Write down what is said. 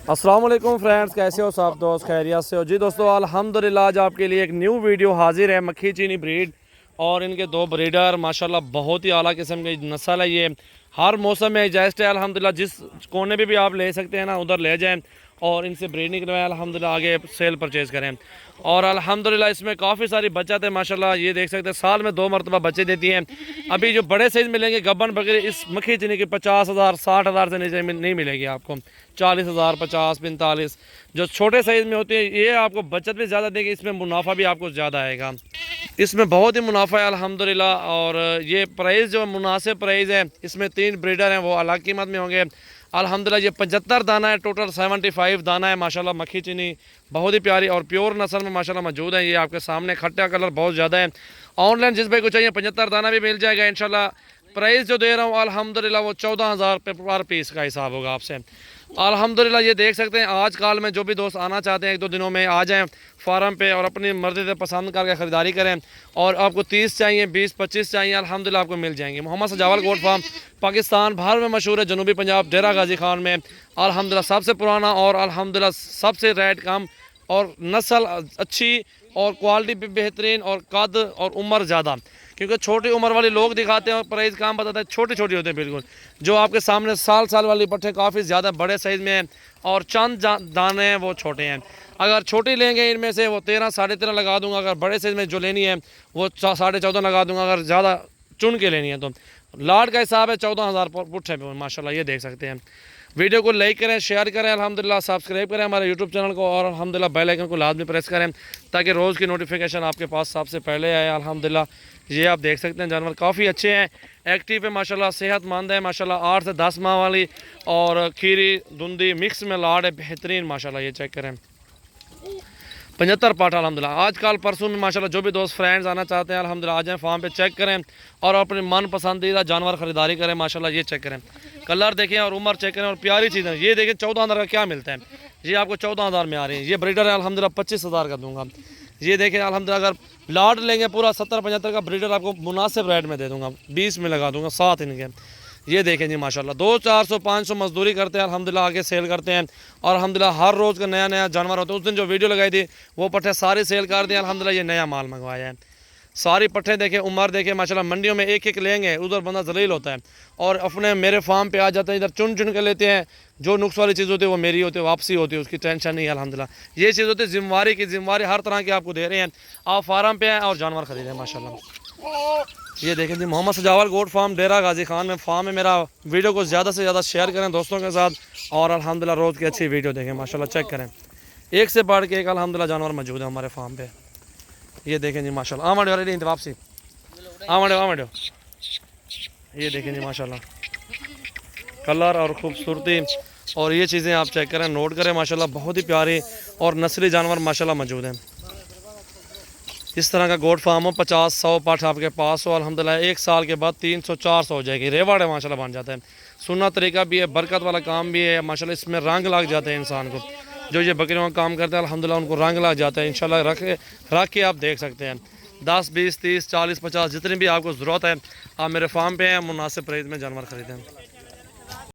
अस्सलाम वालेकुम फ्रेंड्स, कैसे हो सब दोस्त? खैरियत से हो जी दोस्तों? अल्हम्दुलिल्लाह आज आपके लिए एक न्यू वीडियो हाजिर है। मक्खी चीनी ब्रीड और इनके दो ब्रीडर माशाल्लाह बहुत ही आला किस्म की नस्ल है। ये हर मौसम में एडजस्ट है अल्हम्दुलिल्लाह। जिस कोने पे भी आप ले सकते हैं ना, उधर ले जाएं और इनसे ब्रीडिंग करवाएं अल्हम्दुलिल्लाह, आगे सेल परचेज़ करें। और अल्हम्दुलिल्लाह इसमें काफ़ी सारी बचत है माशाल्लाह। ये देख सकते हैं साल में 2 मरतबा बच्चे देती हैं। अभी जो बड़े साइज़ मिलेंगे गब्बन बकरी इस मक्खी चीनी की 50,000 60,000 से नीचे नहीं मिलेगी आपको। 40,000 50 45 जो छोटे साइज़ में होती है ये आपको बचत भी ज़्यादा देगी, इसमें मुनाफा भी आपको ज़्यादा आएगा। इसमें बहुत ही मुनाफा है अल्हम्दुलिल्लाह। और ये प्राइस जो मुनासिब प्राइस है, इसमें 3 ब्रीडर हैं वो अलग कीमत में होंगे अल्हम्दुलिल्लाह। ये 75 दाना है, टोटल 75 दाना है माशाल्लाह। मक्खी चीनी बहुत ही प्यारी और प्योर नस्ल में माशाल्लाह मौजूद है। ये आपके सामने खट्टा कलर बहुत ज़्यादा है। ऑनलाइन जिस भाई को चाहिए 75 दाना भी मिल जाएगा इंशाल्लाह। प्राइस जो दे रहा हूँ अल्हम्दुलिल्लाह वो 14,000 पर पीस का हिसाब होगा आपसे अल्हम्दुलिल्लाह। ये देख सकते हैं आज कल में जो भी दोस्त आना चाहते हैं 1-2 दिनों में आ जाएं फार्म पे और अपनी मर्जी से पसंद करके ख़रीदारी करें। और आपको 30 चाहिए 20-25 चाहिए अल्हम्दुलिल्लाह आपको मिल जाएंगे। मोहम्मद सजावल गोट फार्म पाकिस्तान भर में मशहूर है, जनूबी पंजाब डेरा गाजी खान में अल्हम्दुलिल्लाह सबसे पुराना और अल्हम्दुलिल्लाह सबसे रेट कम और नस्ल अच्छी और क्वालिटी भी बेहतरीन और कद और उम्र ज़्यादा। क्योंकि छोटी उम्र वाले लोग दिखाते हैं और प्राइस काम बताते हैं, छोटे छोटे होते हैं बिल्कुल। जो आपके सामने साल वाली पट्टे काफ़ी ज़्यादा बड़े साइज़ में हैं और चंद दाने हैं वो छोटे हैं। अगर छोटी लेंगे इनमें से वो 13 साढ़े 13 लगा दूंगा। अगर बड़े साइज़ में जो लेनी है वो 14.5 लगा दूंगा। अगर ज़्यादा चुन के लेनी है तो लाट का हिसाब है 14,000 पुट्ठे पे माशाल्लाह। ये देख सकते हैं। वीडियो को लाइक करें, शेयर करें अल्हम्दुलिल्लाह, सब्सक्राइब करें हमारे यूट्यूब चैनल को और अल्हम्दुलिल्लाह बेल आइकन को लाजमी प्रेस करें ताकि रोज़ की नोटिफिकेशन आपके पास सबसे पहले आए अल्हम्दुलिल्लाह। ये आप देख सकते हैं जानवर काफ़ी अच्छे हैं, एक्टिव है माशाल्लाह, सेहतमंद है माशाल्लाह। 8 से 10 माह वाली और खीरी धुंदी मिक्स में लाड़ है बेहतरीन माशाल्लाह। ये चेक करें 75 पाठा अल्हम्दुलिल्लाह। आज कल परसों में माशाल्लाह जो भी दोस्त फ्रेंड्स आना चाहते हैं अल्हम्दुलिल्लाह आ जाएं फार्म पे, चेक करें और अपने मन पसंदीदा जानवर ख़रीदारी करें माशाल्लाह। ये चेक करें, कलर देखें और उम्र चेक करें और प्यारी चीज़ है। ये देखें 14,000 का क्या मिलता है, ये आपको 14,000 में आ रही है। ये ब्रीडर है अल्हम्दुलिल्लाह 25,000 का दूंगा। ये देखें अल्हम्दुलिल्लाह अगर लाट लेंगे पूरा 70-75 का ब्रीडर आपको मुनासिब रेट में दे दूंगा, 20 में लगा दूंगा साथ इनके। ये देखें जी माशाल्लाह 200-400-500 मजदूरी करते हैं अल्हम्दुलिल्लाह, आगे सेल करते हैं और अल्हम्दुलिल्लाह हर रोज़ का नया नया जानवर होता है। उस दिन जो वीडियो लगाई थी वो पट्टे सारी सेल कर दिए अल्हम्दुलिल्लाह। ये नया माल मंगवाया है, सारी पट्टे देखें, उम्र देखें माशाल्लाह। मंडियों में एक लेंगे उधर बंदा जलील होता है और अपने मेरे फार्म पे आ जाते हैं, इधर चुन चुन के लेते हैं। जो नुक्स वाली चीज़ होती है वो मेरी होती है, वापसी होती है, उसकी टेंशन नहीं है अल्हम्दुलिल्लाह। ये चीज़ होती है जिम्मेवारी की, जिम्मेवारी हर तरह की आपको दे रहे हैं। आप फार्म पे आएँ और जानवर खरीदें माशाल्लाह। ये देखें जी मोहम्मद सजावल गोट फार्म डेरा गाजी खान में फार्म है मेरा। वीडियो को ज़्यादा से ज़्यादा शेयर करें दोस्तों के साथ और अल्हम्दुलिल्लाह रोज़ की अच्छी वीडियो देखें माशाल्लाह। चेक करें एक से बढ़ के एक अल्हम्दुलिल्लाह जानवर मौजूद है हमारे फार्म पे। ये देखें जी माशाल्लाह। आमड़े वापसी आमड़े ये देखें जी माशाल्लाह, कलर और खूबसूरती और ये चीज़ें आप चेक करें, नोट करें माशाल्लाह। बहुत ही प्यारे और नस्ली जानवर माशाल्लाह मौजूद हैं। इस तरह का गोट फार्म हो 50-100 पाठ आपके पास हो अल्हम्दुलिल्लाह, 1 साल के बाद 300-400 हो जाएगी। रेवाड़ है माशाल्लाह बन जाता है। सुनना तरीका भी है, बरकत वाला काम भी है माशाल्लाह। इसमें रंग लग जाते हैं इंसान को, जो ये बकरियों का काम करते हैं अल्हम्दुलिल्लाह उनको रंग लग जाता है इंशाल्लाह। रख के आप देख सकते हैं 10 20 30 40 50 जितनी भी आपको ज़रूरत है आप मेरे फार्म पे हैं, मुनासिब प्राइस में जानवर खरीदें।